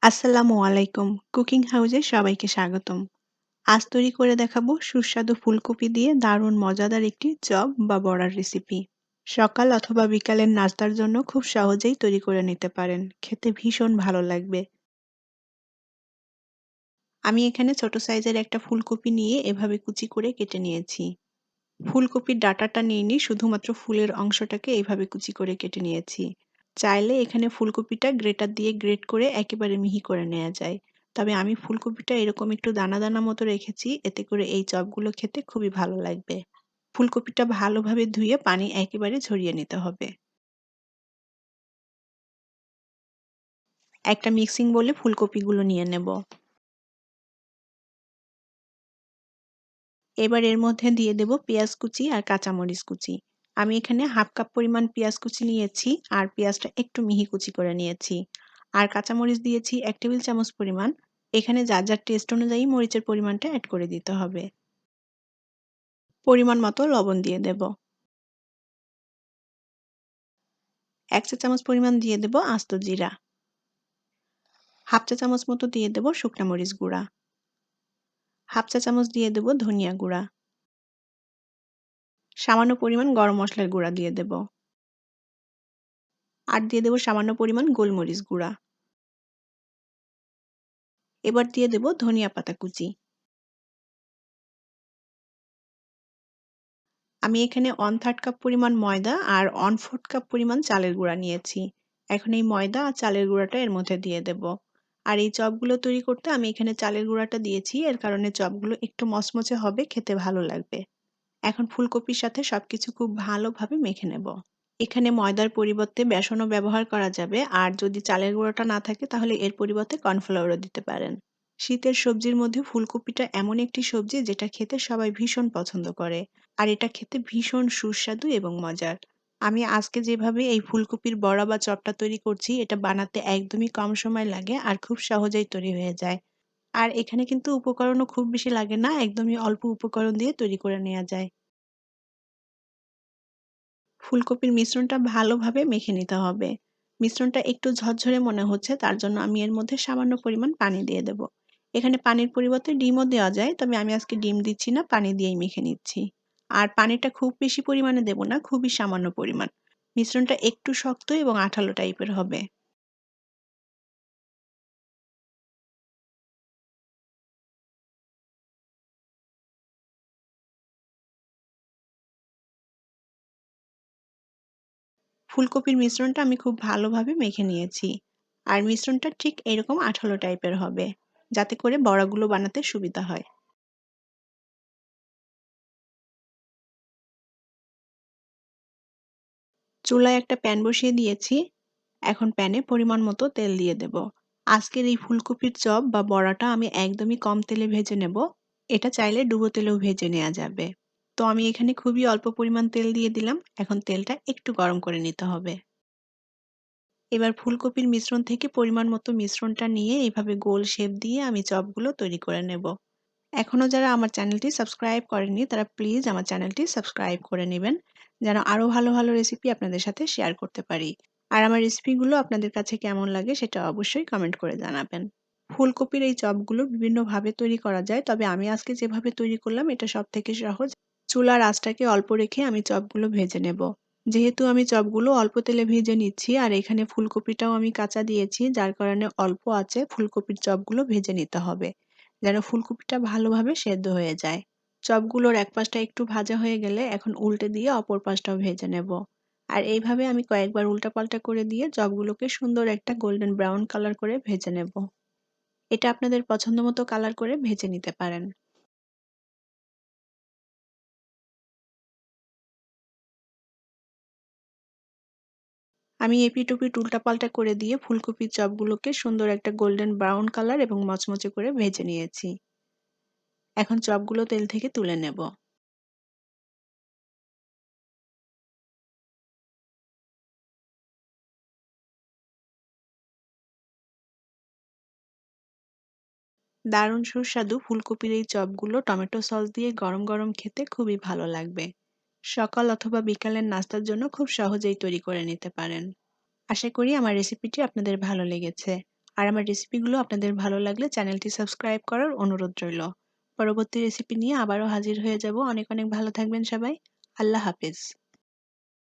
আসসালামু আলাইকুম। কুকিং হাউজে সবাইকে স্বাগতম। আজ তৈরি করে দেখাবো সুস্বাদু ফুলকপি দিয়ে দারুণ মজাদার একটি চপ বা বড়ার রেসিপি। সকাল অথবা বিকালের নাস্তার জন্য খুব সহজেই তৈরি করে নিতে পারেন। খেতে ভীষণ ভালো লাগবে। আমি এখানে ছোট সাইজের একটা ফুলকপি নিয়ে এভাবে কুচি করে কেটে নিয়েছি। ফুলকপির ডাঁটাটা নিইনি, শুধুমাত্র ফুলের অংশটাকে এভাবে কুচি করে কেটে নিয়েছি। চাইলে এখানে ফুলকপিটা গ্রেটার দিয়ে গ্রেট করে একেবারে মিহি করে নেওয়া যায়। তবে আমি ফুলকপিটা এরকম একটু দানা দানা মতো রেখেছি, এতে করে এই চপগুলো খেতে খুবই ভালো লাগবে। ফুলকপিটা ভালোভাবে ধুয়ে পানি একেবারে ঝরিয়ে নিতে হবে। একটা মিক্সিং বোলে ফুলকপিগুলো নিয়ে নেব। এবার এর মধ্যে দিয়ে দেব পেঁয়াজ কুচি আর কাঁচামরিচ কুচি। আমি এখানে হাফ কাপ পরিমাণ পেঁয়াজ কুচি নিয়েছি আর পেঁয়াজটা একটু মিহি কুচি করে নিয়েছি। আর কাঁচামরিচ দিয়েছি ১ টেবিল চামচ পরিমাণ। এখানে যার যার টেস্ট অনুযায়ী মরিচের পরিমাণটা এড করে দিতে হবে। পরিমাণ মতো লবণ দিয়ে দেব। ১ চা চামচ পরিমাণ দিয়ে দেব আস্ত জিরা। হাফ চা চামচ মতো দিয়ে দেব শুকনা মরিচ গুঁড়া। হাফ চা চামচ দিয়ে দেব ধনিয়া গুঁড়া। সামান্য পরিমাণ গরম মসলার গুঁড়া দিয়ে দেব। আর দিয়ে দেব সামান্য পরিমাণ গোলমরিচ গুঁড়া। এবার দিয়ে দেব ধনিয়া পাতা কুচি। আমি এখানে 1/3 কাপ পরিমাণ ময়দা আর 1/4 কাপ পরিমাণ চালের গুঁড়া নিয়েছি। এখন এই ময়দা আর চালের গুঁড়াটা এর মধ্যে দিয়ে দেব। আর এই চপগুলো তৈরি করতে আমি এখানে চালের গুঁড়াটা দিয়েছি, এর কারণে চপগুলো একটু মচমচে হবে, খেতে ভালো লাগবে। এখন ফুলকপির সাথে সবকিছু খুব ভালোভাবে মেখে নেব। এখানে ময়দার পরিবর্তে বেসনও ব্যবহার করা যাবে, আর যদি চালের গুঁড়োটা না থাকে তাহলে এর পরিবর্তে কর্নফ্লাওয়ারও দিতে পারেন। শীতের সবজির মধ্যে ফুলকপিটা এমন একটি সবজি যেটা খেতে সবাই ভীষণ পছন্দ করে। আর এটা খেতে ভীষণ সুস্বাদু এবং মজার। আমি আজকে যেভাবে এই ফুলকপির বড়া বা চপটা তৈরি করছি, এটা বানাতে একদমই কম সময় লাগে আর খুব সহজেই তৈরি হয়ে যায়। আর এখানে কিন্তু উপকরণও খুব বেশি লাগে না, একদমই অল্প উপকরণ দিয়ে তৈরি করে নেওয়া যায়। ফুলকপির মিশ্রণটা ভালোভাবে মেখে নিতে হবে। মিশ্রণটা একটু ঝরঝরে মনে হচ্ছে, তার জন্য আমি এর মধ্যে সামান্য পরিমাণ পানি দিয়ে দেব। এখানে পানির পরিবর্তে ডিমও দেওয়া যায়, তবে আমি আজকে ডিম দিচ্ছি না, পানি দিয়েই মেখে নিচ্ছি। আর পানিটা খুব বেশি পরিমাণে দেব না, খুবই সামান্য পরিমাণ। মিশ্রণটা একটু শক্ত এবং আঠালো টাইপের হবে। ফুলকপির মিশ্রণটা আমি খুব ভালোভাবে মেখে নিয়েছি। আর মিশ্রণটা ঠিক এরকম আঠালো টাইপের হবে, যাতে করে বড়াগুলো বানাতে সুবিধা হয়। চুলায় একটা প্যান বসিয়ে দিয়েছি। এখন প্যানে পরিমাণ মতো তেল দিয়ে দেব। আজকের এই ফুলকপির চপ বা বড়াটা আমি একদমই কম তেলে ভেজে নেব। এটা চাইলে ডুবো তেলেও ভেজে নেওয়া যাবে। তো আমি এখানে খুবই অল্প পরিমাণ তেল দিয়ে দিলাম। এখন তেলটা একটু গরম করে নিতে হবে। এবার ফুলকপির মিশ্রণ থেকে পরিমাণ মতো মিশ্রণটা নিয়ে এভাবে গোল শেপ দিয়ে আমি চপগুলো তৈরি করে নেব। এখনো যারা আমার চ্যানেলটি সাবস্ক্রাইব করেননি তারা প্লিজ আমার চ্যানেলটি সাবস্ক্রাইব করে নেবেন, যেন আরো ভালো ভালো রেসিপি আপনাদের সাথে শেয়ার করতে পারি। আর আমার রেসিপিগুলো আপনাদের কাছে কেমন লাগে সেটা অবশ্যই কমেন্ট করে জানাবেন। ফুলকপির এই চপগুলো বিভিন্নভাবে তৈরি করা যায়, তবে আমি আজকে যেভাবে তৈরি করলাম এটা সবথেকে সহজ। চুলার আঁচটাকে অল্প রেখে আমি চপগুলো ভেজে নেব। যেহেতু আমি চপগুলো অল্প তেলে ভেজে নিচ্ছি আর এখানে ফুলকপিটাও আমি কাঁচা দিয়েছি, যার কারণে অল্প আঁচে ফুলকপির চপগুলো ভেজে নিতে হবে, যেন ফুলকপিটা ভালোভাবে সেদ্ধ হয়ে যায়। চপগুলোর এক পাশটা একটু ভাজা হয়ে গেলে এখন উল্টে দিয়ে অপর পাশটাও ভেজে নেব। আর এইভাবে আমি কয়েকবার উল্টাপাল্টা করে দিয়ে চপগুলোকে সুন্দর একটা গোল্ডেন ব্রাউন কালার করে ভেজে নেব। এটা আপনাদের পছন্দ মতো কালার করে ভেজে নিতে পারেন। আমি এপিট ওপিট উল্টাপাল্টা করে দিয়ে ফুলকপির চপগুলোকে সুন্দর একটা গোল্ডেন ব্রাউন কালার এবং মচমচে করে ভেজে নিয়েছি। এখন চপগুলো তেল থেকে তুলে নেব। দারুণ সুস্বাদু ফুলকপির এই চপগুলো টমেটো সস দিয়ে গরম গরম খেতে খুবই ভালো লাগবে। সকাল অথবা বিকালের নাস্তার জন্য খুব সহজেই তৈরি করে নিতে পারেন। আশা করি আমার রেসিপিটি আপনাদের ভালো লেগেছে। আর আমার রেসিপিগুলো আপনাদের ভালো লাগলে চ্যানেলটি সাবস্ক্রাইব করার অনুরোধ রইল। পরবর্তী রেসিপি নিয়ে আবারও হাজির হয়ে যাব। অনেক ভালো থাকবেন সবাই। আল্লাহ হাফেজ।